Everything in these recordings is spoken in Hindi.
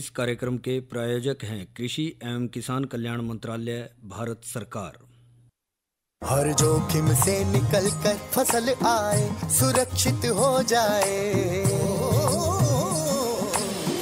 इस कार्यक्रम के प्रायोजक हैं कृषि एवं किसान कल्याण मंत्रालय, भारत सरकार। हर जोखिम से निकल कर फसल आए, सुरक्षित हो जाए,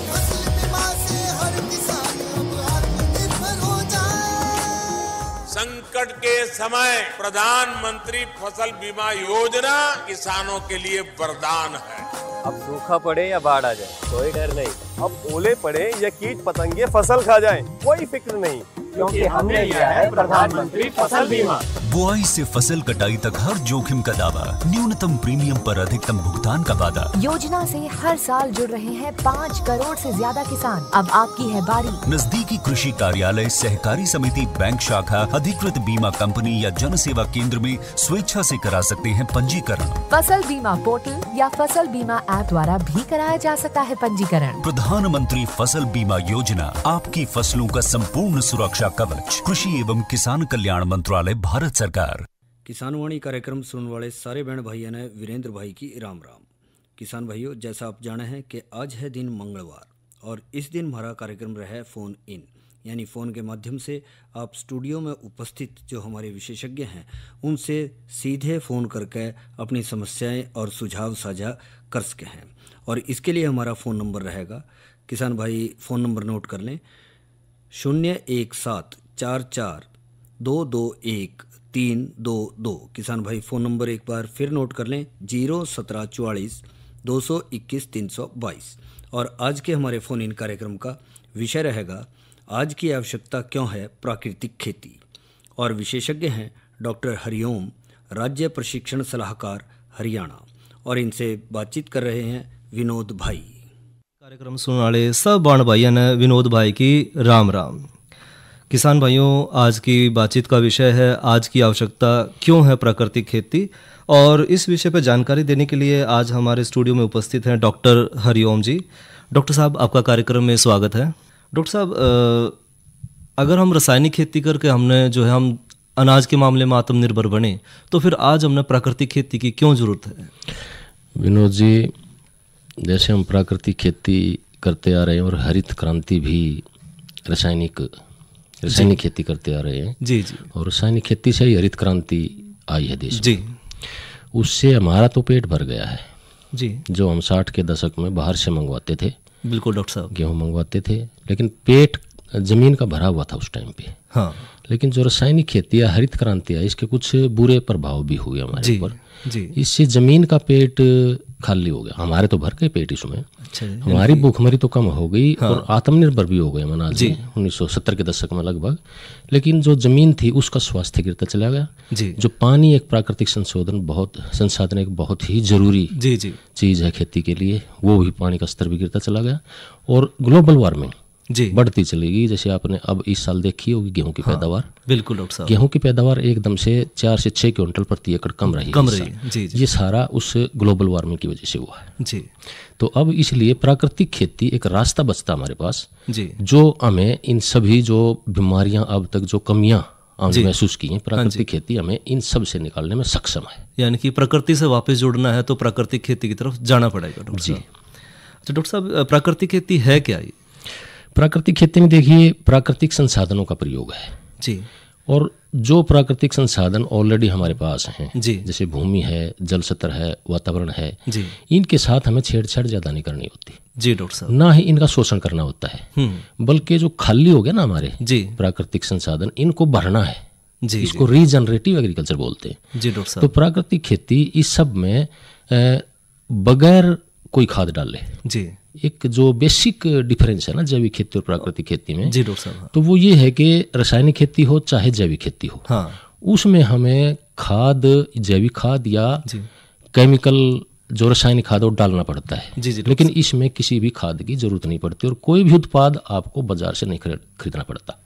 फसल बीमा से हर किसान अब आत्मनिर्भर हो जाए। संकट के समय प्रधानमंत्री फसल बीमा योजना किसानों के लिए वरदान है। अब सूखा पड़े या बाढ़ आ जाए कोई डर नहीं, अब ओले पड़े या कीट पतंगे फसल खा जाएं कोई फिक्र नहीं, क्योंकि हमने लिया है प्रधानमंत्री फसल बीमा। बुआई से फसल कटाई तक हर जोखिम का दावा, न्यूनतम प्रीमियम पर अधिकतम भुगतान का वादा। योजना से हर साल जुड़ रहे हैं 5 करोड़ से ज्यादा किसान। अब आपकी है बारी। नजदीकी कृषि कार्यालय, सहकारी समिति, बैंक शाखा, अधिकृत बीमा कंपनी या जन सेवा केंद्र में स्वेच्छा से करा सकते हैं पंजीकरण। फसल बीमा पोर्टल या फसल बीमा ऐप द्वारा भी कराया जा सकता है पंजीकरण। प्रधानमंत्री फसल बीमा योजना, आपकी फसलों का संपूर्ण सुरक्षा कवच। कृषि एवं किसान कल्याण मंत्रालय, भारत सरकार। किसानवाणी कार्यक्रम सुनने वाले सारे बहन भाइयों ने वीरेंद्र भाई की राम राम। किसान भाइयों, जैसा आप जाने हैं कि आज है दिन मंगलवार और इस दिन हमारा कार्यक्रम रहा है फ़ोन इन, यानी फ़ोन के माध्यम से आप स्टूडियो में उपस्थित जो हमारे विशेषज्ञ हैं उनसे सीधे फ़ोन करके अपनी समस्याएं और सुझाव साझा कर सके हैं। और इसके लिए हमारा फ़ोन नंबर रहेगा, किसान भाई फ़ोन नंबर नोट कर लें, 01744221322। किसान भाई फ़ोन नंबर एक बार फिर नोट कर लें, 01744221322। और आज के हमारे फ़ोन इन कार्यक्रम का विषय रहेगा, आज की आवश्यकता क्यों है प्राकृतिक खेती। और विशेषज्ञ हैं डॉक्टर हरिओम, राज्य प्रशिक्षण सलाहकार, हरियाणा। और इनसे बातचीत कर रहे हैं विनोद भाई। कार्यक्रम सुनने वाले सब बाण भाइयों ने विनोद भाई की राम राम। किसान भाइयों, आज की बातचीत का विषय है, आज की आवश्यकता क्यों है प्राकृतिक खेती। और इस विषय पर जानकारी देने के लिए आज हमारे स्टूडियो में उपस्थित हैं डॉक्टर हरिओम जी। डॉक्टर साहब, आपका कार्यक्रम में स्वागत है। डॉक्टर साहब, अगर हम रासायनिक खेती करके हम अनाज के मामले में आत्मनिर्भर बने, तो फिर आज हमने प्राकृतिक खेती की क्यों जरूरत है? विनोद जी, जैसे हम प्राकृतिक खेती करते आ रहे हैं और हरित क्रांति भी रासायनिक खेती करते आ रहे हैं जी जी, और रासायनिक खेती से ही हरित क्रांति आई है देश जी। उससे हमारा तो पेट भर गया है जी। जो हम 60 के दशक में बाहर से मंगवाते थे, बिल्कुल डॉक्टर साहब, गेहूँ मंगवाते थे, लेकिन पेट जमीन का भरा हुआ था उस टाइम पे। हाँ। लेकिन जो रासायनिक खेती या हरित क्रांति है, इसके कुछ बुरे प्रभाव भी हुए हमारे ऊपर जी। इससे जमीन का पेट खाली हो गया, हमारे तो भर गए पेट इसमें। अच्छा, हमारी भूखमरी तो कम हो गई। हाँ। और आत्मनिर्भर भी हो गए अनाज में 1970 के दशक में लगभग। लेकिन जो जमीन थी उसका स्वास्थ्य गिरता चला गया जी। जो पानी एक प्राकृतिक संसाधन एक बहुत ही जरूरी चीज़ है खेती के लिए, वो भी पानी का स्तर भी गिरता चला गया। और ग्लोबल वार्मिंग बढ़ती चलेगी। जैसे आपने अब इस साल देखी होगी गेहूं की पैदावार। बिल्कुल डॉक्टर साहब, गेहूं की पैदावार एकदम से 4 से 6 क्विंटल प्रति एकड़ कम रही जी। ये सारा उस ग्लोबल वार्मिंग की वजह से हुआ है जी। तो अब इसलिए प्राकृतिक खेती एक रास्ता बचता हमारे पास जी, जो हमें इन सभी जो बीमारियां अब तक जो कमियां हमने महसूस की हैं, प्राकृतिक खेती हमें इन सब से निकालने में सक्षम है। यानी कि प्रकृति से वापस जुड़ना है तो प्राकृतिक खेती की तरफ जाना पड़ेगा डॉक्टर साहब। अच्छा डॉक्टर साहब, प्राकृतिक खेती है क्या? ये प्राकृतिक खेती में देखिए, प्राकृतिक संसाधनों का प्रयोग है जी। और जो प्राकृतिक संसाधन ऑलरेडी हमारे पास हैं जी, जैसे भूमि है, जल स्तर है, वातावरण है जी, इनके साथ हमें छेड़छाड़ ज़्यादा नहीं करनी होती जी डॉक्टर साहब। ना ही इनका शोषण करना होता है, बल्कि जो खाली हो गया ना हमारे जी प्राकृतिक संसाधन, इनको भरना है जी। इसको रीजनरेटिव एग्रीकल्चर बोलते हैं जी डॉक्टर साहब। तो प्राकृतिक खेती इस सब में बगैर कोई खाद डाले जी, एक जो बेसिक डिफरेंस है ना जैविक खेती और प्राकृतिक खेती में जी डॉक्टर साहब, तो वो ये है कि रासायनिक खेती हो चाहे जैविक खेती हो, हाँ, उसमें हमें खाद, जैविक खाद या केमिकल जो रासायनिक खाद वो डालना पड़ता है जी, लेकिन इसमें किसी भी खाद की जरूरत नहीं पड़ती और कोई भी उत्पाद आपको बाजार से नहीं खरीदना पड़ता।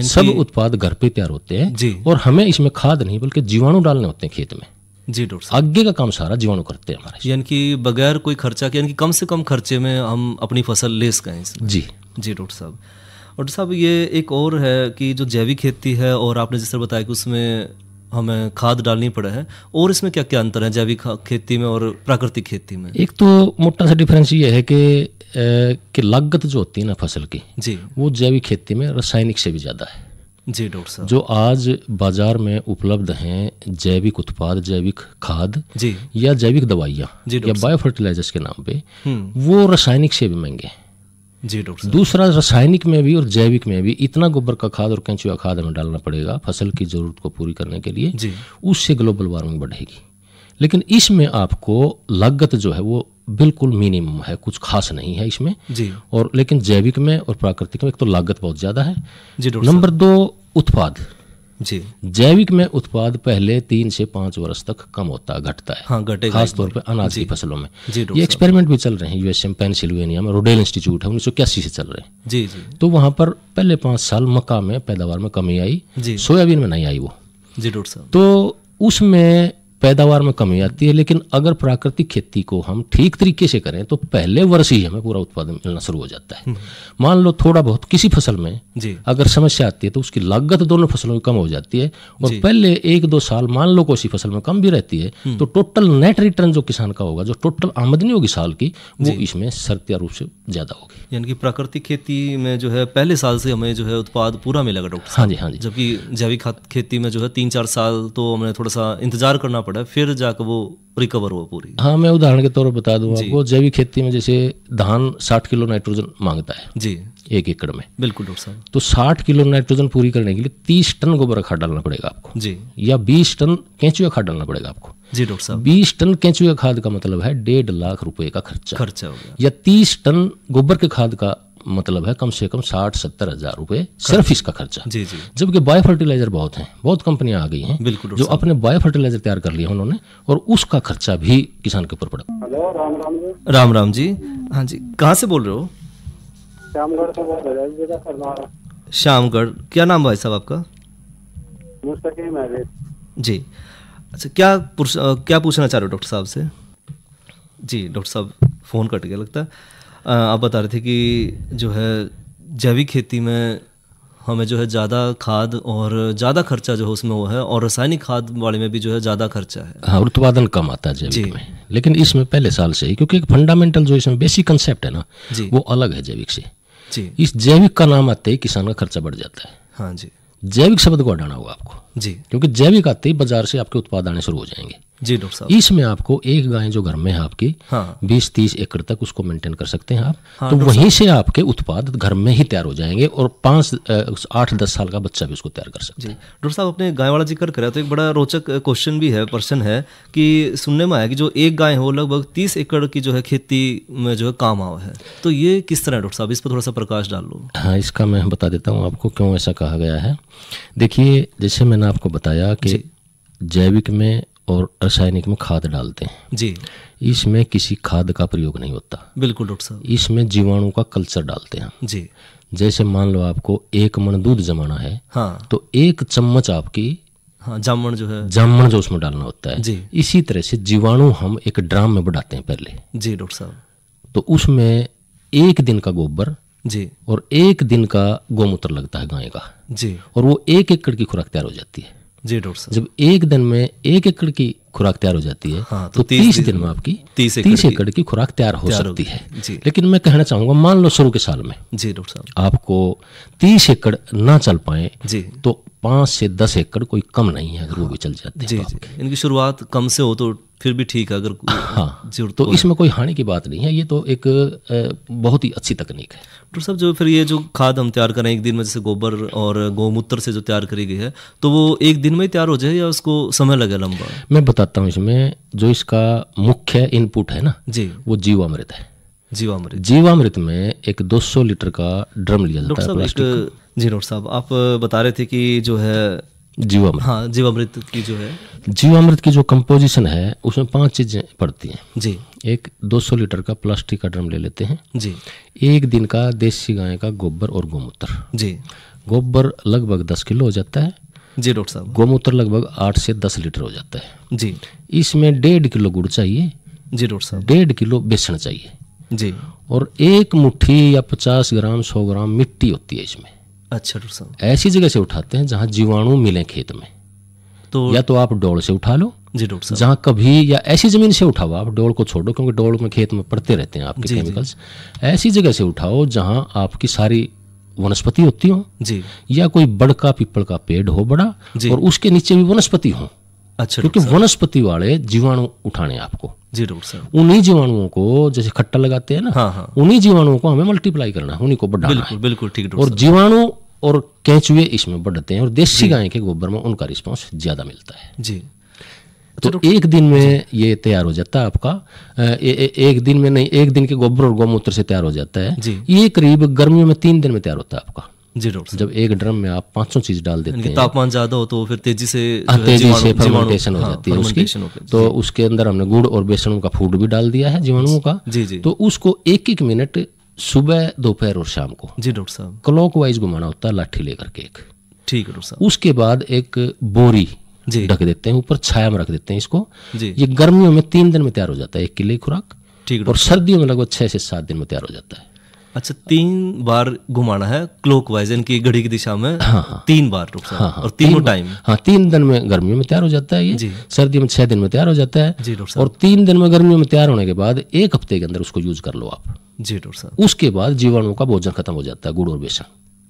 सब उत्पाद घर पे तैयार होते हैं और हमें इसमें खाद नहीं बल्कि जीवाणु डालने होते हैं खेत में जी डॉक्टर साहब। आगे का काम सारा जीवाणु करते हैं हमारे, यानी कि बगैर कोई खर्चा के, यानी कि कम से कम खर्चे में हम अपनी फसल ले सकें जी जी डॉक्टर साहब। डॉक्टर साहब, ये एक और है कि जो जैविक खेती है और आपने जिस तरह बताया कि उसमें हमें खाद डालनी पड़े है, और इसमें क्या क्या अंतर है जैविक खेती में और प्राकृतिक खेती में? एक तो मोटा सा डिफरेंस ये है कि लागत जो होती है ना फसल की जी, वो जैविक खेती में रासायनिक से भी ज़्यादा है। जी डॉक्टर साहब, जो आज बाजार में उपलब्ध हैं जैविक उत्पाद, जैविक खाद जी, या जैविक दवाइयाँ जी, या बायो फर्टिलाइजर्स के नाम पे वो रासायनिक से भी महंगे हैं। जी डॉक्टर साहब, दूसरा, रासायनिक में भी और जैविक में भी इतना गोबर का खाद और केंचुआ खाद हमें डालना पड़ेगा फसल की जरूरत को पूरी करने के लिए जी, उससे ग्लोबल वार्मिंग बढ़ेगी। लेकिन इसमें आपको लागत जो है वो बिल्कुल मिनिमम है, कुछ खास नहीं है इसमें जी, और लेकिन जैविक में और प्राकृतिक में एक तो लागत बहुत ज़्यादा है। जी डॉक्टर नंबर 2, उत्पाद। जी, जैविक में उत्पाद पहले 3 से 5 वर्ष तक कम होता है, घटता है, हाँ घटेगा, खास तौर पे अनाज की फसलों में। जी डॉक्टर ये एक्सपेरिमेंट भी चल रहे हैं यूएसए में, पेंसिल्वेनिया में, रोडेल इंस्टीट्यूट है, 1981 से चल रहे हैं। जी, जी, तो वहाँ पर पहले 5 साल मक्का में पैदावार में कमी आई, जी, सोयाबीन में नहीं आई वो। जी डॉक्टर साहब, तो उसमें पैदावार में कमी आती है। लेकिन अगर प्राकृतिक खेती को हम ठीक तरीके से करें तो पहले वर्ष ही हमें पूरा उत्पादन मिलना शुरू हो जाता है। मान लो थोड़ा बहुत किसी फसल में जी, अगर समस्या आती है तो उसकी लागत दोनों फसलों में कम हो जाती है, और जी, पहले 1-2 साल मान लो कोई फसल में कम भी रहती है तो टोटल नेट रिटर्न जो किसान का होगा, जो टोटल आमदनी होगी साल की, वो इसमें शर्तिया रूप से ज़्यादा होगी। यानी कि प्राकृतिक खेती में जो है पहले साल से हमें जो है उत्पाद पूरा मिलेगा डॉक्टर साहब। हाँ जी, हाँ जी। जबकि जैविक खेती में जो है 3-4 साल तो हमें थोड़ा सा इंतजार करना पड़ा, फिर जाकर वो रिकवर हो पूरी। हाँ, मैं उदाहरण के तौर पर बता दूं आपको, जैविक खेती में जैसे धान 60 किलो नाइट्रोजन मांगता है जी, 1 एकड़ में। बिल्कुल डॉक्टर साहब, तो 60 किलो नाइट्रोजन पूरी करने के लिए 30 टन गोबर खाद डालना पड़ेगा आपको जी, या 20 टन केंचुआ खाद डालना पड़ेगा आपको। जी डॉक्टर साहब, 20 टन केंचुआ खाद का मतलब है 1.5 लाख रुपए का खर्चा खर्चा हो गया। या 30 टन गोबर के खाद का मतलब है कम से कम 60-70 हज़ार रुपए सिर्फ इसका खर्चा। जी, जी, जबकि बायो फर्टिलाइजर बहुत हैं, बहुत कंपनियां आ गई हैं बिल्कुल जो अपने बायो फर्टिलाइजर तैयार कर लिया उन्होंने, और उसका खर्चा भी किसान के ऊपर पड़ा। राम राम जी। हाँ जी, कहाँ से बोल रहे हो? श्यामगढ़ से बोल रहे हैं, जिला करनाल। श्यामगढ़, क्या नाम भाई साहब आपका? मुस्तकीम है जी। अच्छा, क्या पूछना चाह रहे हो डॉक्टर साहब से? जी डॉक्टर साहब फ़ोन कट गया लगता है। आप बता रहे थे कि जो है जैविक खेती में हमें जो है ज़्यादा खाद और ज़्यादा खर्चा जो है उसमें वो है, और रासायनिक खाद वाले में भी जो है ज़्यादा खर्चा है। हाँ, उत्पादन कम आता है जैविक में, लेकिन इसमें पहले साल से ही, क्योंकि एक फंडामेंटल जो इसमें बेसिक कंसेप्ट है ना, वो अलग है जैविक से। जी, इस जैविक का नाम आते ही किसान का खर्चा बढ़ जाता है। हाँ जी, जैविक शब्द को हटाना होगा आपको जी, क्योंकि जैविक आते ही बाजार से आपके उत्पाद आने शुरू हो जाएंगे। जी डॉक्टर साहब, इसमें आपको एक गाय जो घर में है आपकी, हाँ, 20-30 एकड़ तक उसको मेंटेन कर सकते हैं आप। हाँ, तो वहीं से आपके उत्पाद घर में ही तैयार हो जाएंगे, और 8-10 साल का बच्चा भी उसको तैयार कर सकता है। डॉक्टर साहब, अपने गाय वाला जिक्र करा तो एक बड़ा रोचक क्वेश्चन भी है, प्रश्न है कि सुनने में आया कि जो एक गाय हो लगभग 30 एकड़ की जो है खेती में जो है काम आवा है, तो ये किस तरह है डॉक्टर साहब? इस पर थोड़ा सा प्रकाश डाल लो। हाँ, इसका मैं बता देता हूँ आपको क्यों ऐसा कहा गया है। देखिए, जैसे मैंने आपको बताया कि जैविक में और रासायनिक में खाद डालते हैं जी, इसमें किसी खाद का प्रयोग नहीं होता। बिल्कुल डॉक्टर साहब, इसमें जीवाणु का कल्चर डालते हैं जी। जैसे मान लो आपको 1 मन दूध जमाना है, हाँ, तो 1 चम्मच आपकी हाँ जामन जो उसमें डालना होता है जी। इसी तरह से जीवाणु हम एक ड्राम में बढ़ाते हैं पहले जी डॉक्टर साहब, तो उसमें 1 दिन का गोबर जी और 1 दिन का गौमूत्र लगता है गाय का जी, और वो 1 एकड़ की खुराक तैयार हो जाती है जी डॉक्टर साहब। जब 1 दिन में 1 एकड़ की खुराक तैयार हो जाती है हाँ, तो 30 दिन में आपकी 30 एकड़ की खुराक तैयार हो सकती है। लेकिन मैं कहना चाहूंगा मान लो शुरू के साल में जी डॉक्टर साहब आपको 30 एकड़ ना चल पाए जी, तो 5 से 10 एकड़ कोई कम नहीं है, अगर वो भी चल जाते हैं जी तो जी, इनकी शुरुआत कम से हो तो फिर भी ठीक है, अगर हाँ तो इसमें कोई हानि की बात नहीं है, ये तो एक बहुत ही अच्छी तकनीक है। डॉक्टर साहब, जो फिर ये जो खाद हम तैयार करें 1 दिन में, जैसे गोबर और गौमूत्र से जो तैयार करी गई है, तो वो 1 दिन में ही तैयार हो जाए या उसको समय लगे लंबा? मैं बताता हूँ, इसमें जो इसका मुख्य इनपुट है ना जी, वो जीवामृत है। जीवामृत में एक 200 लीटर का ड्रम लिया जाता है प्लास्टिक। जी डॉक्टर साहब, आप बता रहे थे कि जो है जीवामृत, हाँ जीवामृत की जो है जीवामृत की जो कंपोजिशन है उसमें 5 चीजें पड़ती हैं जी। एक 200 लीटर का प्लास्टिक का ड्रम ले लेते हैं जी, 1 दिन का देसी गाय का गोबर और गौमूत्र जी, गोबर लगभग 10 किलो हो जाता है जी डॉक्टर साहब, गौमूत्र लगभग 8 से 10 लीटर हो जाता है जी। इसमें 1.5 किलो गुड़ चाहिए जी डॉक्टर साहब, 1.5 किलो बेसन चाहिए जी, और 1 मुट्ठी या 50 ग्राम 100 ग्राम मिट्टी होती है इसमें। अच्छा डॉक्टर साहब, ऐसी जगह से उठाते हैं जहाँ जीवाणु मिले खेत में, या तो आप डोल से उठा लो जी डॉक्टर साहब, जहाँ कभी, या ऐसी जमीन से उठाओ, आप डोल को छोड़ो क्योंकि डोल में खेत में पड़ते रहते हैं आपके केमिकल्स। ऐसी जगह से उठाओ जहाँ आपकी सारी वनस्पति होती हो जी, या कोई बड़ का पीपल का पेड़ हो बड़ा और उसके नीचे भी वनस्पति हो। अच्छा, क्योंकि वनस्पति वाले जीवाणु उठाने आपको जी डॉक्टर साहब। उन्हीं जीवाणुओं को जैसे खट्टा लगाते हैं ना, हाँ। उन्हीं जीवाणुओं को हमें मल्टीप्लाई करना है, उन्हीं को बढ़ाना है। बिल्कुल ठीक। और जीवाणु और केंचुए इसमें बढ़ते हैं और देसी गाय के गोबर में उनका रिस्पॉन्स ज्यादा मिलता है जी। तो एक दिन में ये तैयार हो जाता है आपका, एक दिन में नहीं, एक दिन के गोबर और गौमूत्र से तैयार हो जाता है जी। ये करीब गर्मियों में 3 दिन में तैयार होता है आपका जी डॉक्टर। जब एक ड्रम में आप 500 चीज डाल देते हैं, तापमान ज्यादा हो तो फिर तेजी से फर्मेंटेशन हो जाती है उसकी। तो उसके अंदर हमने गुड़ और बेसन का फूड भी डाल दिया है जीवाणुओं का जी। तो उसको 1-1 मिनट सुबह, दोपहर और शाम को जी डॉक्टर साहब क्लॉकवाइज घुमाना होता है लाठी लेकर के एक। ठीक है डॉक्टर साहब। उसके बाद एक बोरी ढक देते हैं, ऊपर छाया में रख देते हैं इसको जी। ये गर्मियों में 3 दिन में तैयार हो जाता है 1 किलो खुराक। ठीक। और सर्दियों में लगभग 6 से 7 दिन में तैयार हो जाता है। अच्छा, 3 बार घुमाना है क्लॉकवाइज, इनकी घड़ी की दिशा में। हाँ। 3 बार डॉक्टर साहब। और तीनों टाइम। हाँ, 3 दिन में गर्मियों में तैयार हो जाता है ये, सर्दियों में 6 दिन में तैयार हो जाता है जी डॉक्टर साहब। और 3 दिन में गर्मियों में तैयार होने के बाद 1 हफ्ते के अंदर उसको यूज कर लो आप जी डॉक्टर साहब। उसके बाद जीवाणुओं का भोजन खत्म हो जाता है, गुड़ और बेसन।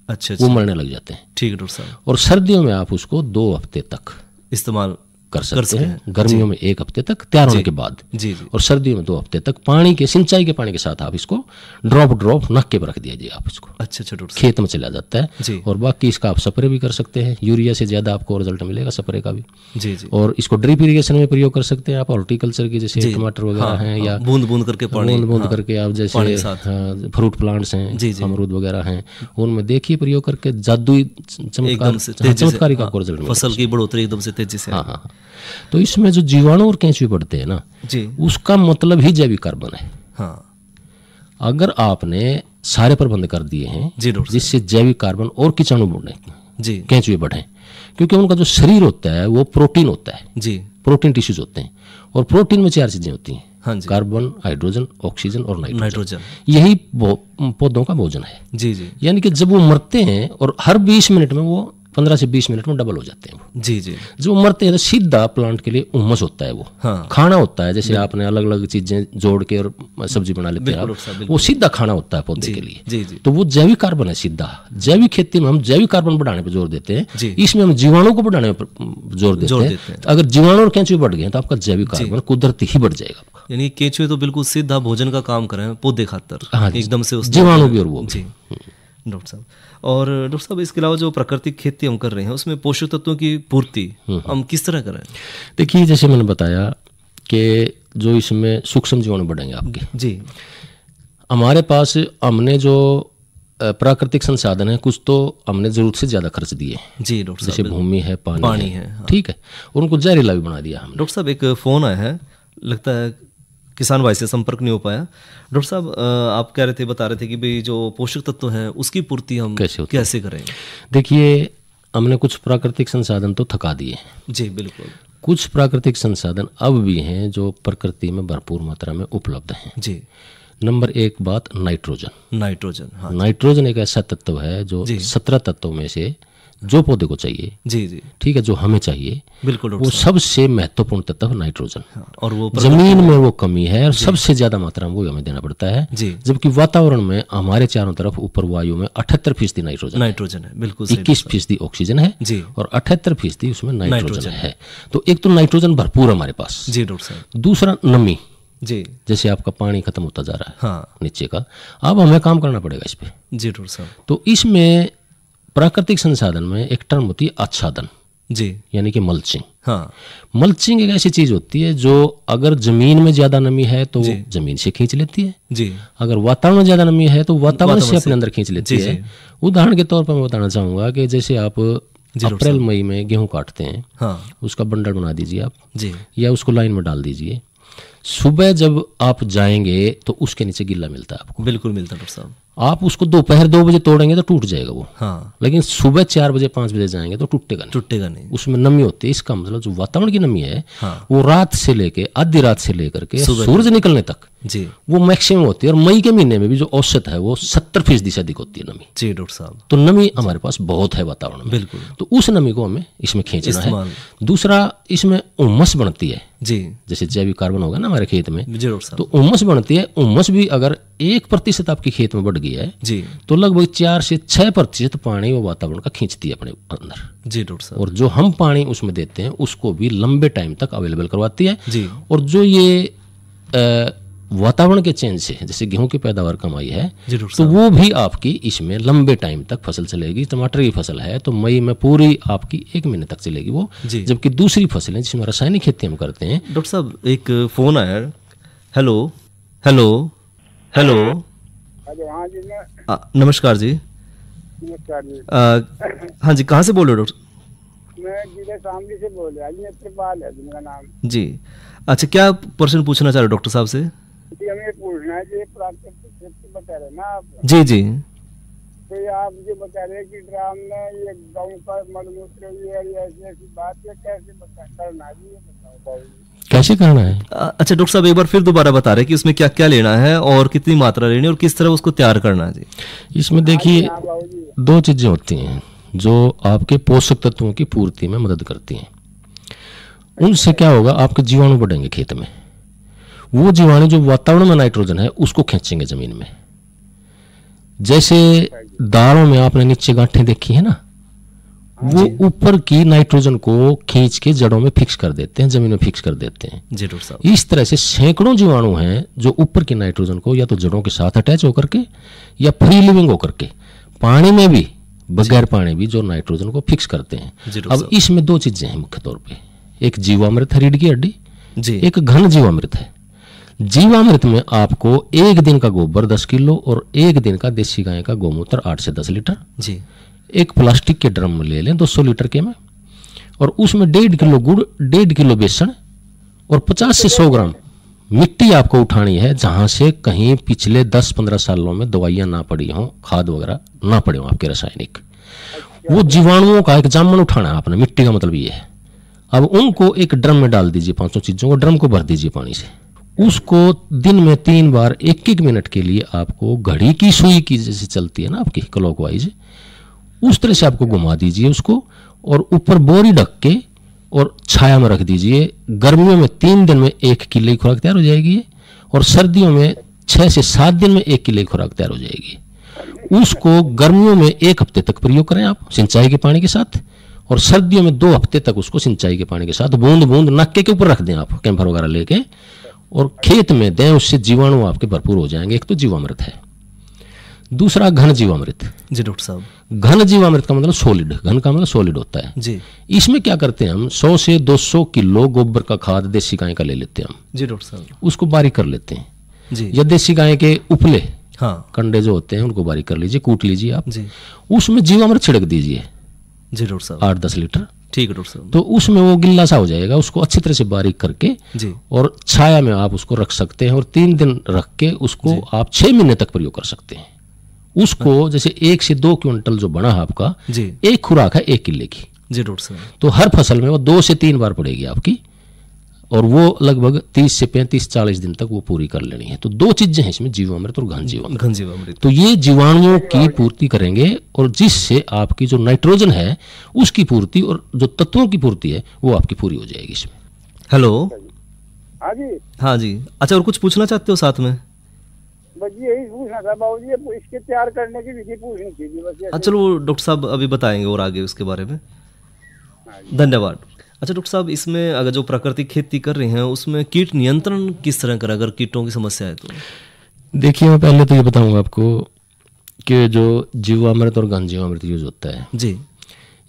अच्छा, वो मरने लग जाते हैं। ठीक है डॉक्टर साहब। और सर्दियों में आप उसको 2 हफ्ते तक इस्तेमाल कर सकते हैं। गर्मियों में 1 हफ्ते तक तैयार होने के बाद जी। और सर्दियों में 2 हफ्ते तक पानी के, सिंचाई के पानी के साथ आप इसको ड्रॉप नक्के पर रख दीजिए आप इसको। अच्छा, खेत में चला जाता है जी। और बाकी इसका आप स्प्रे भी कर सकते हैं, यूरिया से ज्यादा आपको रिजल्ट मिलेगा स्प्रे का भी जी। और इसको ड्रिप इरिगेशन में प्रयोग कर सकते हैं आप, हॉर्टिकल्चर की जैसे टमाटर वगैरह हैं, या बूंद बूंद करके आप जैसे फ्रूट प्लांट्स हैं, अमरूद वगैरह हैं, उनमें देखिए प्रयोग करके जादुई चमत्कारी का रिजल्ट, फसल की बढ़ोतरी एकदम से तेजी से। हाँ। तो इसमें जो जीवाणु और केंचुए बढ़ते हैं ना जी, उसका मतलब ही जैविक कार्बन है। हाँ। अगर आपने सारे प्रबंध कर दिए हैं जिससे जैविक कार्बन और कीटाणु बढ़े जी, केंचुए बढ़े, क्योंकि उनका जो शरीर होता है वो प्रोटीन होता है जी, प्रोटीन टिश्यूज होते हैं। और प्रोटीन में 4 चीजें होती हैं, हाँ, कार्बन, हाइड्रोजन, ऑक्सीजन और नाइट्रोजन। यही पौधों का भोजन है जी। यानी कि जब वो मरते हैं और हर 20 मिनट में वो 15 से 20 मिनट में डबल हो जाते हैं वो जी। जब वो मरते हैं तो सीधा प्लांट के लिए उमस होता है वो, हाँ। खाना होता है, जैसे आपने अलग अलग चीजें जोड़ के और सब्जी बना लेते हैं आप, वो सीधा खाना होता है पौधे के लिए जी। तो वो जैविक कार्बन है सीधा। जैविक खेती में हम जैविक कार्बन बढ़ाने पर जोर देते हैं, इसमें हम जीवाणु को बढ़ाने पर जोर देते हैं। अगर जीवाणु और केंचुए बढ़ गए तो आपका जैविक कार्बन कुदरती ही बढ़ जाएगा। यानी केंचुए तो बिल्कुल सीधा भोजन का काम करें पौधे खातर, एकदम से जीवाणु भी और वो जी डॉक्टर साहब। और डॉक्टर साहब, इसके अलावा जो प्राकृतिक खेती हम कर रहे हैं उसमें पोषक तत्वों की पूर्ति हम किस तरह करें? देखिए, जैसे मैंने बताया कि जो इसमें सूक्ष्म जीवाणु बढ़ेंगे आपके जी, हमारे पास हमने जो प्राकृतिक संसाधन है कुछ तो हमने जरूरत से ज्यादा खर्च दिए जी डॉक्टर साहब, जैसे भूमि है, पानी है, हाँ। ठीक है, और उनको जहरीला भी बना दिया हमने। डॉक्टर साहब, एक फोन आया है, लगता है किसान भाई से संपर्क नहीं हो पाया। डॉक्टर साहब, आप कह रहे थे, बता रहे थे कि भाई जो पोषक तत्व हैं उसकी पूर्ति हम कैसे करें? देखिए, हमने कुछ प्राकृतिक संसाधन तो थका दिए हैं जी, बिल्कुल। कुछ प्राकृतिक संसाधन अब भी हैं जो प्रकृति में भरपूर मात्रा में उपलब्ध हैं जी। नंबर 1 बात, नाइट्रोजन। हाँ, नाइट्रोजन एक ऐसा तत्व है जो 17 तत्वों में से जो पौधे को चाहिए जी, ठीक है, जो हमें चाहिए, बिल्कुल, वो सबसे महत्वपूर्ण तत्व नाइट्रोजन। हाँ, और वो जमीन में वो कमी है और सबसे ज्यादा मात्रा में वो हमें देना पड़ता है जी। जबकि वातावरण में हमारे चारों तरफ ऊपर वायु में 78% नाइट्रोजन है, बिल्कुल 21% ऑक्सीजन है जी, और 78% उसमें नाइट्रोजन है। तो एक तो नाइट्रोजन भरपूर हमारे पास जी डॉक्टर साहब। दूसरा, नमी जी, जैसे आपका पानी खत्म होता जा रहा है, हाँ, नीचे का, अब हमें काम करना पड़ेगा इस पे जी डॉक्टर साहब। तो इसमें प्राकृतिक संसाधन में एक टर्म होती है आच्छादन जी, यानी कि मल्चिंग। हाँ, मल्चिंग एक ऐसी चीज होती है जो अगर जमीन में ज्यादा नमी है तो जमीन से खींच लेती है जी, अगर वातावरण में ज्यादा नमी है तो वातावरण से अपने अंदर खींच लेती है। उदाहरण के तौर पर मैं बताना चाहूंगा कि जैसे आप अप्रैल मई में गेहूं काटते हैं, हाँ, उसका बंडल बना दीजिए आप जी, या उसको लाइन में डाल दीजिए। सुबह जब आप जाएंगे तो उसके नीचे गिल्ला मिलता है आपको, बिल्कुल मिलता है डॉक्टर साहब। आप उसको दोपहर 2 बजे तोड़ेंगे तो टूट जाएगा वो। हाँ। लेकिन सुबह 4 बजे 5 बजे जाएंगे तो टूटेगा नहीं। उसमें नमी होती है। इसका मतलब जो वातावरण की नमी है, हाँ, वो रात से लेके आधी रात से लेकर के सूरज निकलने तक जी वो मैक्सिमम होती है। और मई के महीने में भी जो औसत है वो 70% से अधिक होती है नमी। जी डॉक्टर साहब। तो नमी हमारे पास बहुत है वातावरण में। बिल्कुल। तो उस नमी को हमें इसमें खींचना है। दूसरा, इसमें उमस बनती है जी, जैसे जैविक कार्बन होगा ना हमारे खेत में, तो उमस बनती है। उमस भी अगर 1% आपके खेत में बढ़ गई है जी, तो लगभग 4 से 6% पानी वो वातावरण का खींचती है अपने अंदर जी डॉक्टर साहब। और जो हम पानी उसमें देते हैं उसको भी लंबे टाइम तक अवेलेबल करवाती है जी। और जो ये वातावरण के चेंज से जैसे गेहूं की पैदावार कम आई है तो वो भी आपकी इसमें लंबे टाइम तक फसल चलेगी। टमाटर की फसल है तो मई में पूरी आपकी 1 महीने तक चलेगी वो, जबकि दूसरी फसलें जिसमें रासायनिक खेती हम करते हैं। डॉक्टर साहब एक फोन आया। Hello hello hello. नमस्कार जी। नमस्कार जी। हाँ जी, कहाँ से बोल रहे हो डॉक्टर? मैं जिला शामली से बोल रहा हूँ। त्रिपाल है मेरा नाम जी। अच्छा, क्या प्रश्न पूछना चाह रहे हो डॉक्टर साहब से? जी हमें पूछना है कि प्राकृतिक खेती बता रहे ना आप। जी जी। तो ये आप जो बता रहे हैं कि ड्राम में ये गाँव का मलमूत्र ऐसी ऐसी बात है, कैसे करना है ये बताओ। कैसे करना है? अच्छा डॉक्टर साहब, एक बार फिर दोबारा बता रहे कि उसमें क्या क्या लेना है और कितनी मात्रा लेनी है और किस तरह उसको तैयार करना है जी। इसमें देखिए 2 चीजें होती हैं जो आपके पोषक तत्वों की पूर्ति में मदद करती हैं। उनसे क्या होगा, आपके जीवाणु बढ़ेंगे खेत में। वो जीवाणु जो वातावरण में नाइट्रोजन है उसको खींचेंगे जमीन में। जैसे दालों में आपने नीचे गांठें देखी है ना, वो ऊपर की नाइट्रोजन को खींच के जड़ों में फिक्स कर देते हैं, जमीन में फिक्स कर देते हैं जी डॉक्टर साहब। इस तरह से सैकड़ों जीवाणु हैं जो ऊपर की नाइट्रोजन को या तो जड़ों के साथ अटैच होकर के या फ्री लिविंग होकर के पानी में भी, बगैर पानी भी जो नाइट्रोजन को फिक्स करते हैं। अब इसमें 2 चीजें हैं मुख्य तौर पे, एक जीवामृत है रीढ़ की हड्डी जी, एक घन जीवामृत है। जीवामृत में आपको 1 दिन का गोबर 10 किलो और 1 दिन का देसी गाय का गोमूत्र 8 से 10 लीटर जी एक प्लास्टिक के ड्रम में ले लें 200 लीटर के में, और उसमें 1.5 किलो गुड़, 1.5 किलो बेसन और 50 से 100 ग्राम मिट्टी आपको उठानी है जहां से कहीं पिछले 10-15 सालों में दवाइयां ना पड़ी हों, खाद वगैरह ना पड़े हों आपके रासायनिक। वो जीवाणुओं का एक जामन उठाना है आपने, मिट्टी का मतलब ये है। अब उनको एक ड्रम में डाल दीजिए, 500 चीजों को ड्रम को भर दीजिए पानी से। उसको दिन में 3 बार 1-1 मिनट के लिए आपको घड़ी की सुई की जैसे चलती है ना आपकी क्लॉकवाइज, उस तरह से आपको घुमा दीजिए उसको, और ऊपर बोरी ढक के और छाया में रख दीजिए। गर्मियों में 3 दिन में 1 किलो की खुराक तैयार हो जाएगी और सर्दियों में 6 से 7 दिन में 1 किलो की खुराक तैयार हो जाएगी। उसको गर्मियों में 1 हफ्ते तक प्रयोग करें आप सिंचाई के पानी के साथ, और सर्दियों में 2 हफ्ते तक उसको सिंचाई के पानी के साथ बूंद बूंद नक्के के ऊपर रख दें आप, कैंपर वगैरह लेके, और खेत में दें। उससे जीवाणु आपके भरपूर हो जाएंगे। एक तो जीवामृत है, दूसरा घन जीवामृत जी डॉक्टर साहब। घन जीवामृत का मतलब सॉलिड, घन का मतलब सॉलिड होता है जी। इसमें क्या करते हैं हम, 100 से 200 किलो गोबर का खाद देसी गाय का ले लेते हैं हम जी डॉक्टर साहब, उसको बारीक कर लेते हैं जी। या देसी गाय के उपले कंडे जो होते हैं उनको बारीक कर लीजिए, कूट लीजिए आप जी। उसमें जीवामृत छिड़क दीजिए जी डॉक्टर साहब, 8-10 लीटर। ठीक है डॉक्टर साहब। तो उसमें वो गिल्ला सा हो जाएगा, उसको अच्छी तरह से बारीक करके जी, और छाया में आप उसको रख सकते हैं, और 3 दिन रख के उसको आप 6 महीने तक प्रयोग कर सकते हैं। उसको जैसे 1 से 2 क्विंटल जो बना है आपका जी, एक खुराक है 1 किले की जी डॉक्टर साहब। तो हर फसल में वो 2 से 3 बार पड़ेगी आपकी, और वो लगभग 30 से 35-40 दिन तक वो पूरी कर लेनी है। तो 2 चीजें हैं इसमें, जीवामृत और घन जीवामृत। तो ये जीवाणुओं की पूर्ति करेंगे, और जिससे आपकी जो नाइट्रोजन है उसकी पूर्ति और जो तत्वों की पूर्ति है वो आपकी पूरी हो जाएगी इसमें। हेलो हाँ जी। हाँ जी। अच्छा, और कुछ पूछना चाहते हो साथ में? बस यही पूछना था बाबूजी, इसके तैयार करने की विधि पूछनी थी बस। चलो डॉक्टर साहब अभी बताएंगे और आगे उसके बारे में। धन्यवाद। अच्छा डॉक्टर साहब, इसमें अगर जो प्राकृतिक खेती कर रहे हैं उसमें कीट नियंत्रण किस तरह करें अगर कीटों की समस्या है तो? देखिए, मैं पहले तो ये बताऊंगा आपको कि जो जीवामृत और घन जीवामृत यूज होता है जी,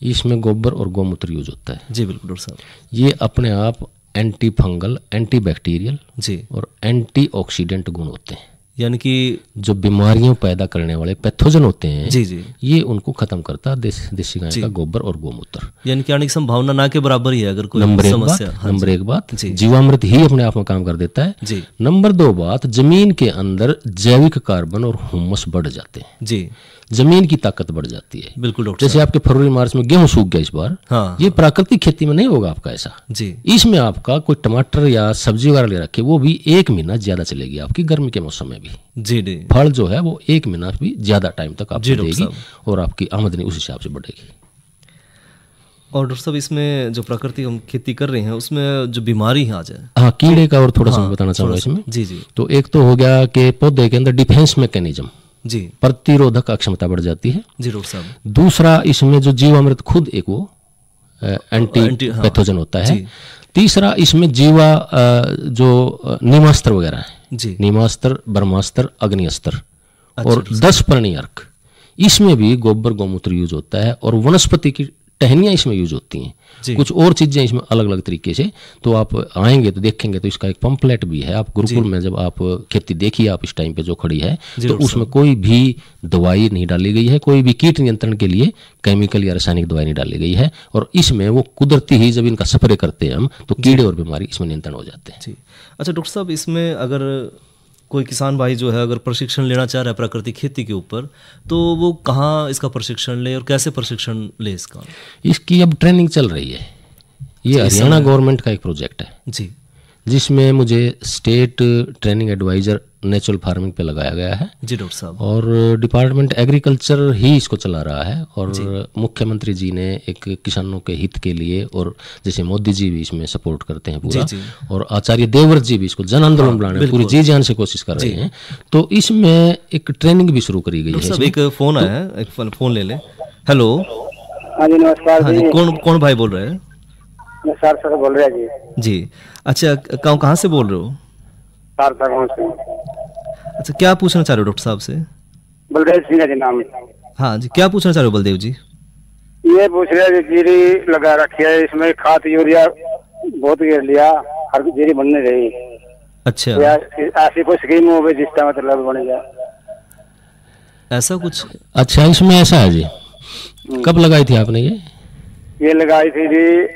इसमें गोबर और गौमूत्र यूज होता है जी। बिल्कुल डॉक्टर साहब। ये अपने आप एंटी फंगल, एंटी बैक्टीरियल जी, और एंटी ऑक्सीडेंट गुण होते हैं यानी कि जो बीमारियों पैदा करने वाले पैथोजन होते हैं जी जी, ये उनको खत्म करता है देसी गाय का गोबर और गोमूत्र। यानी कि आने की संभावना ना के बराबर ही है अगर कोई समस्या। नंबर एक बात जीवामृत ही अपने आप में काम कर देता है जी। नंबर 2 बात, जमीन के अंदर जैविक कार्बन और हुमस बढ़ जाते हैं जी, जमीन की ताकत बढ़ जाती है। बिल्कुल डॉक्टर, जैसे आपके फरवरी मार्च में गेहूं सूख गया इस बार, हाँ, ये प्राकृतिक खेती में नहीं होगा आपका ऐसा जी। इसमें आपका कोई टमाटर या सब्जी वगैरह ले रखे, वो भी 1 महीना ज्यादा चलेगी आपकी गर्मी के मौसम में भी जी जी। फल जो है वो 1 महीना भी ज्यादा टाइम तक आपको देगी और आपकी आमदनी उस हिसाब से बढ़ेगी। और डॉक्टर साहब इसमें जो प्रकृति हम खेती कर रहे हैं उसमें जो बीमारी है आ जाए, हाँ, कीड़े का और थोड़ा सा बताना चाहूंगा इसमें जी जी। तो एक तो हो गया कि पौधे के अंदर डिफेंस मैकेनिज्म जी, प्रतिरोधक क्षमता बढ़ जाती है जी डॉक्टर साहब। दूसरा इसमें जो जीवामृत खुद एक वो एंटी पैथोजन होता है। तीसरा इसमें जीवा जो नीमास्त्र वगैरह है जी, नीमास्त्र, ब्रह्मास्त्र, अग्निस्त्र और 10 पर्णी अर्क, इसमें भी गोबर गोमूत्र यूज होता है और वनस्पति की टहनियाँ इसमें यूज होती हैं, कुछ और चीजें इसमें अलग अलग तरीके से। तो आप आएंगे तो देखेंगे तो इसका एक पंपलेट भी है, आप गुरुकुल में जब आप खेती देखिए आप इस टाइम पे जो खड़ी है तो उसमें कोई भी दवाई नहीं डाली गई है, कोई भी कीट नियंत्रण के लिए केमिकल या रासायनिक दवाई नहीं डाली गई है और इसमें वो कुदरती ही जब इनका स्प्रे करते हैं हम तो कीड़े और बीमारी इसमें नियंत्रण हो जाते हैं जी। अच्छा डॉक्टर साहब, इसमें अगर कोई किसान भाई जो है अगर प्रशिक्षण लेना चाह रहा है प्राकृतिक खेती के ऊपर, तो वो कहाँ इसका प्रशिक्षण ले और कैसे प्रशिक्षण ले इसका? इसकी अब ट्रेनिंग चल रही है, ये हरियाणा गवर्नमेंट का एक प्रोजेक्ट है जी, जिसमें मुझे state training adviser natural farming पे लगाया गया है जी डॉक्टर साहब, और डिपार्टमेंट एग्रीकल्चर ही इसको चला रहा है और मुख्यमंत्री जी ने एक किसानों के हित के लिए और जैसे मोदी जी भी इसमें सपोर्ट करते हैं पूरा जी, और आचार्य देवव्रत जी भी इसको जन आंदोलन बनाने पूरी जी जान से कोशिश कर रहे हैं, तो इसमें एक ट्रेनिंग भी शुरू करी गई है। एक फोन आया है, एक फोन ले ले। हेलो, हाँ जी नमस्कार। हाँ जी, कौन भाई बोल रहे हैं? सर सर बोल रहे हैं जी। अच्छा, कहाँ से बोल रहे हो? अच्छा, क्या पूछना चाह रहे हो डॉक्टर साहब से? बलदेव सिंह जी नाम। हाँ जी, क्या पूछना चाह रहे हो बलदेव जी? ये पूछ रहे हैं जीरी लगा रखी है, इसमें खाद यूरिया बहुत गिर लिया, हर जीरी बनने रही। अच्छा, ऐसी कोई स्कीम हो जिसका मतलब बन जाए ऐसा कुछ? अच्छा, इसमें ऐसा है जी, कब लगाई थी आपने ये लगाई थी जी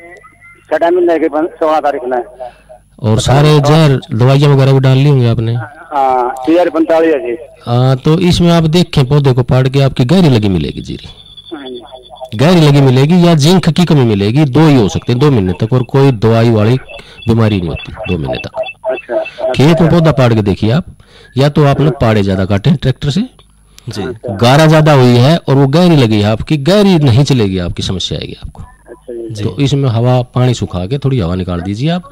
6 महीने के 16 तारीख में। और सारे जहर दवाइयाँ वगैरह भी डाल ली होंगी आपने? हाँ, 45 है जी। तो इसमें आप देखें पौधे को पाड़ के आपकी गहरी लगी मिलेगी जीरी, गहरी लगी मिलेगी या जिंक की कमी मिलेगी, 2 ही हो सकते हैं 2 महीने तक, और कोई दवाई वाली बीमारी नहीं होती 2 महीने तक। अच्छा, खेत में पौधा पाड़ के देखिए आप, या तो आपने पाड़े ज्यादा काटे ट्रैक्टर से जी, गारा ज्यादा हुई है और वो गहरी लगी है आपकी, गहरी नहीं चलेगी आपकी, समस्या आएगी आपको। तो इसमें हवा पानी सुखा के थोड़ी हवा निकाल दीजिए आप,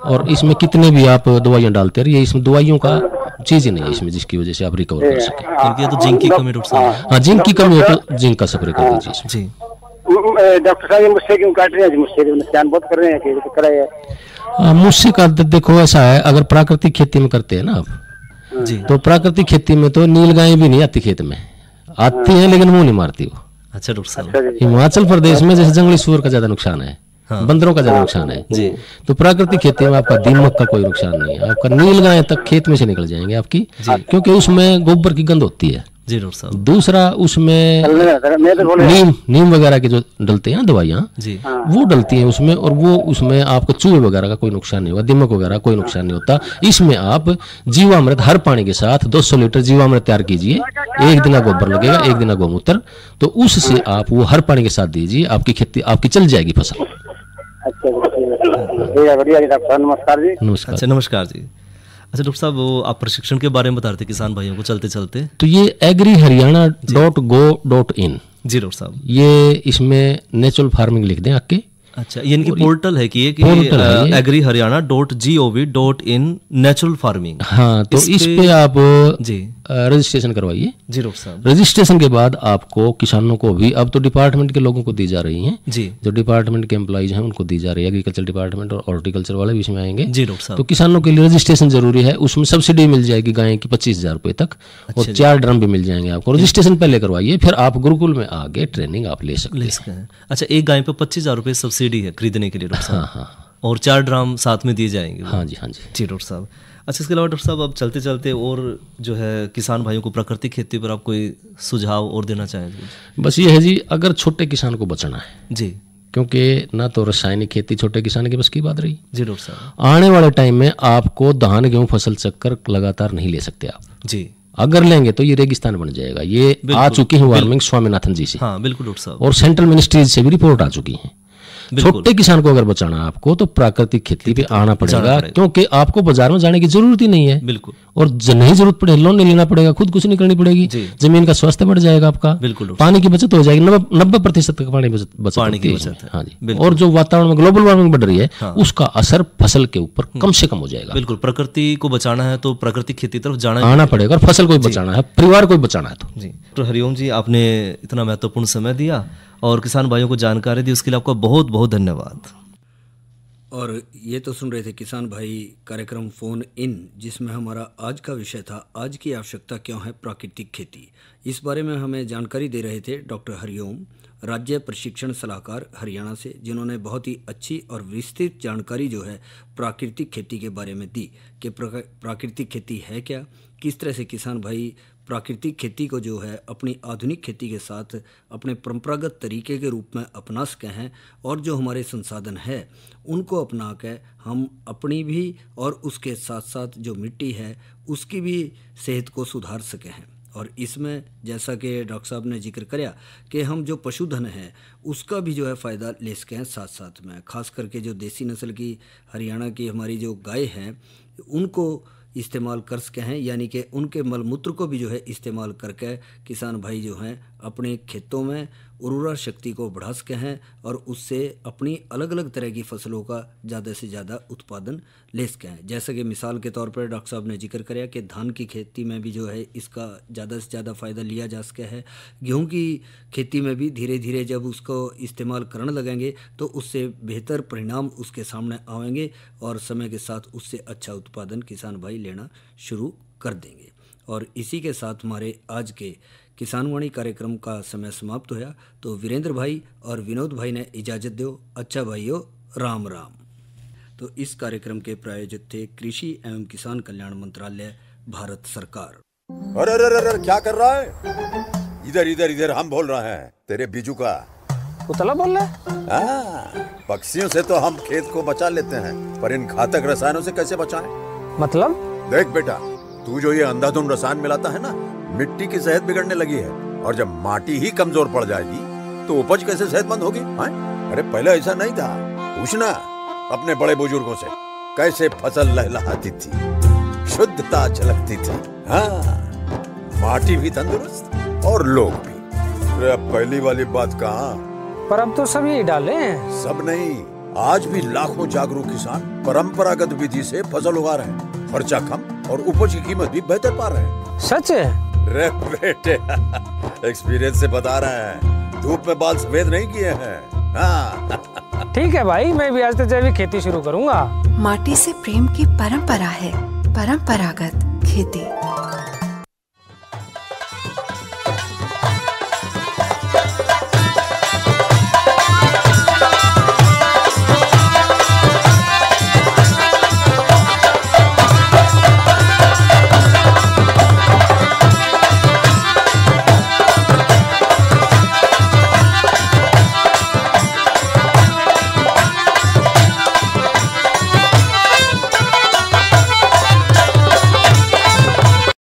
और इसमें कितने भी आप दवाइयाँ डालते रहिए, इसमें दवाइयों का चीज ही नहीं है इसमें जिसकी वजह से आप रिकवर कर सके। क्योंकि तो जिंक की कमी डॉक्टर साहब, हाँ जिंक की कमी हो तो जिंक का स्प्रे कर दीजिए जी। डॉक्टर साहब मुझसे क्यों काट रहे हैं? मुझसे नुकसान बहुत कर रहे हैं कि कराए? मुझसे का देखो ऐसा है, अगर प्राकृतिक खेती में करते हैं ना आप जी, तो प्राकृतिक खेती में तो नील गाय भी नहीं आती खेत में, आती है लेकिन मुंह नहीं मारती वो। अच्छा डॉक्टर साहब, हिमाचल प्रदेश में जैसे जंगली सूअर का ज्यादा नुकसान है, बंदरों का ज्यादा नुकसान है जी, तो प्राकृतिक खेती में आपका दीमक का कोई नुकसान नहीं है, आपका नील गाय तक खेत में से निकल जाएंगे आपकी, क्योंकि उसमें गोबर की गंध होती है जी डॉक्टर साहब। दूसरा उसमें नीम वगैरह के जो डलते हैं दवाइयाँ वो डलती हैं उसमें, और वो उसमें आपको चूहे वगैरह का कोई नुकसान नहीं होगा, दीमक वगैरह कोई नुकसान नहीं होता। इसमें आप जीवामृत हर पानी के साथ 200 लीटर जीवामृत तैयार कीजिए, 1 दिन गोबर लगेगा, 1 दिन गोमूत्र, तो उससे आप वो हर पानी के साथ दीजिए, आपकी खेती आपकी चल जाएगी फसल। नमस्कार जी। नमस्कार। अच्छा नमस्कार जी। अच्छा डॉक्टर साहब, वो आप प्रशिक्षण के बारे में बता रहे थे किसान भाइयों को चलते चलते, तो ये agriharyana.go.in जी डॉक्टर साहब, ये इसमें नेचुरल फार्मिंग लिख दें आपके। अच्छा, यानी कि पोर्टल है कि ये agriharyana.gov.in नेचुरल फार्मिंग। हाँ, तो इस पे आप जी रजिस्ट्रेशन करवाइए जी डॉक्टर साहब। रजिस्ट्रेशन के बाद आपको किसानों को भी, अब तो डिपार्टमेंट के लोगों को दी जा रही हैं जी, जो डिपार्टमेंट के एम्प्लॉइज हैं उनको दी जा रही है, एग्रीकल्चर डिपार्टमेंट और हॉर्टिकल्चर वाले भी इसमें आएंगे जी डॉक्टर साहब। तो किसानों के लिए रजिस्ट्रेशन जरूरी है, उसमें सब्सिडी मिल जाएगी गाय की 25,000 रुपए तक, और 4 ड्रम भी मिल जाएंगे आपको। रजिस्ट्रेशन पहले करवाइए, फिर आप गुरुकुल में आगे ट्रेनिंग आप ले सकते हैं। अच्छा, एक गाय पे 25,000 रुपए सब्सिडी है खरीदने के लिए डॉक्टर साहब? हाँ, और 4 ड्राम साथ में दिए जाएंगे। हाँ जी, हाँ जी जी डॉक्टर साहब। अच्छा, इसके अलावा डॉक्टर साहब अब चलते चलते और जो है किसान भाइयों को प्राकृतिक खेती पर आप कोई सुझाव और देना चाहेंगे? बस ये है जी, अगर छोटे किसान को बचाना है जी, क्योंकि ना तो रासायनिक खेती छोटे किसान के बस की बात रही जी डॉक्टर साहब। आने वाले टाइम में आपको धान गेहूं फसल चक्कर लगातार नहीं ले सकते आप जी, अगर लेंगे तो ये रेगिस्तान बन जाएगा। ये आ चुकी है वार्निंग स्वामीनाथन जी से। हाँ बिल्कुल डॉक्टर साहब। और सेंट्रल मिनिस्ट्रीज से भी रिपोर्ट आ चुकी है। छोटे किसान को अगर बचाना है आपको तो प्राकृतिक खेती पे आना पड़ेगा, क्योंकि आपको बाजार में जाने की जरूरत ही नहीं है। बिल्कुल। और नहीं जरूरत पड़े लोन नहीं लेना पड़ेगा, खुद कुछ नहीं करनी पड़ेगी, जमीन का स्वास्थ्य बढ़ जाएगा आपका। बिल्कुल। पानी की बचत हो जाएगी, 90% का पानी बचत है। हाँ जी। और जो वातावरण में ग्लोबल वार्मिंग बढ़ रही है उसका असर फसल के ऊपर कम से कम हो जाएगा। बिल्कुल। प्रकृति को बचाना है तो प्राकृतिक खेती तरफ आना पड़ेगा, और फसल को बचाना है, परिवार को बचाना है तो। जी डॉक्टर हरिओम जी, आपने इतना महत्वपूर्ण समय दिया और किसान भाइयों को जानकारी दी, उसके लिए आपका बहुत बहुत धन्यवाद। और ये तो सुन रहे थे किसान भाई कार्यक्रम फोन इन, जिसमें हमारा आज का विषय था आज की आवश्यकता क्यों है प्राकृतिक खेती। इस बारे में हमें जानकारी दे रहे थे डॉक्टर हरिओम, राज्य प्रशिक्षण सलाहकार हरियाणा से, जिन्होंने बहुत ही अच्छी और विस्तृत जानकारी जो है प्राकृतिक खेती के बारे में दी कि प्राकृतिक खेती है क्या, किस तरह से किसान भाई प्राकृतिक खेती को जो है अपनी आधुनिक खेती के साथ अपने परंपरागत तरीके के रूप में अपना सके हैं, और जो हमारे संसाधन है उनको अपना के हम अपनी भी और उसके साथ साथ जो मिट्टी है उसकी भी सेहत को सुधार सके हैं। और इसमें जैसा कि डॉक्टर साहब ने जिक्र कराया कि हम जो पशुधन है उसका भी जो है फ़ायदा ले सकें साथ साथ में, खास करके जो देसी नस्ल की हरियाणा की हमारी जो गाय हैं उनको इस्तेमाल कर सके हैं, यानी कि उनके मलमूत्र को भी जो है इस्तेमाल करके किसान भाई जो हैं अपने खेतों में उर्वरा शक्ति को बढ़ा सके हैं और उससे अपनी अलग अलग तरह की फसलों का ज़्यादा से ज़्यादा उत्पादन ले सके हैं। जैसा कि मिसाल के तौर पर डॉक्टर साहब ने जिक्र कराया कि धान की खेती में भी जो है इसका ज़्यादा से ज़्यादा फ़ायदा लिया जा सके है। गेहूँ की खेती में भी धीरे धीरे जब उसको इस्तेमाल करने लगेंगे तो उससे बेहतर परिणाम उसके सामने आएंगे और समय के साथ उससे अच्छा उत्पादन किसान भाई लेना शुरू कर देंगे। और इसी के साथ हमारे आज के किसानवाणी कार्यक्रम का समय समाप्त हुआ, तो वीरेंद्र भाई और विनोद भाई ने इजाज़त दो। अच्छा भाइयों, राम राम। तो इस कार्यक्रम के प्रायोजक थे कृषि एवं किसान कल्याण मंत्रालय, भारत सरकार। अरे अरे अरे क्या कर रहा है? इधर इधर इधर हम बोल रहे हैं तेरे बीजू का। उतला बोल रहा है? पक्षियों से तो हम खेत को बचा लेते हैं, पर इन घातक रसायनों से कैसे बचाएं? मतलब? देख बेटा, तू जो ये अंधाधुंध रसायन मिलाता है ना, मिट्टी की सेहत बिगड़ने लगी है। और जब माटी ही कमजोर पड़ जाएगी तो उपज कैसे सेहतमंद होगी? अरे पहले ऐसा नहीं था, पूछना अपने बड़े बुजुर्गों से, कैसे फसल लहलहाती थी, शुद्धता झलकती थी। हाँ, माटी भी तंदुरुस्त और लोग भी। अरे पहली वाली बात कहाँ, पर अब तो सब यही डाले हैं। सब नहीं, आज भी लाखों जागरूक किसान परंपरागत विधि से फसल उगा रहे हैं, खर्चा कम और उपज की कीमत भी बेहतर पा रहे हैं। सच है? रे बेटे, एक्सपीरियंस से बता रहे हैं, धूप में बाल सफेद नहीं किए हैं। हाँ। ठीक है भाई, मैं भी आज से जैविक खेती शुरू करूंगा। माटी से प्रेम की परंपरा है, परंपरागत खेती।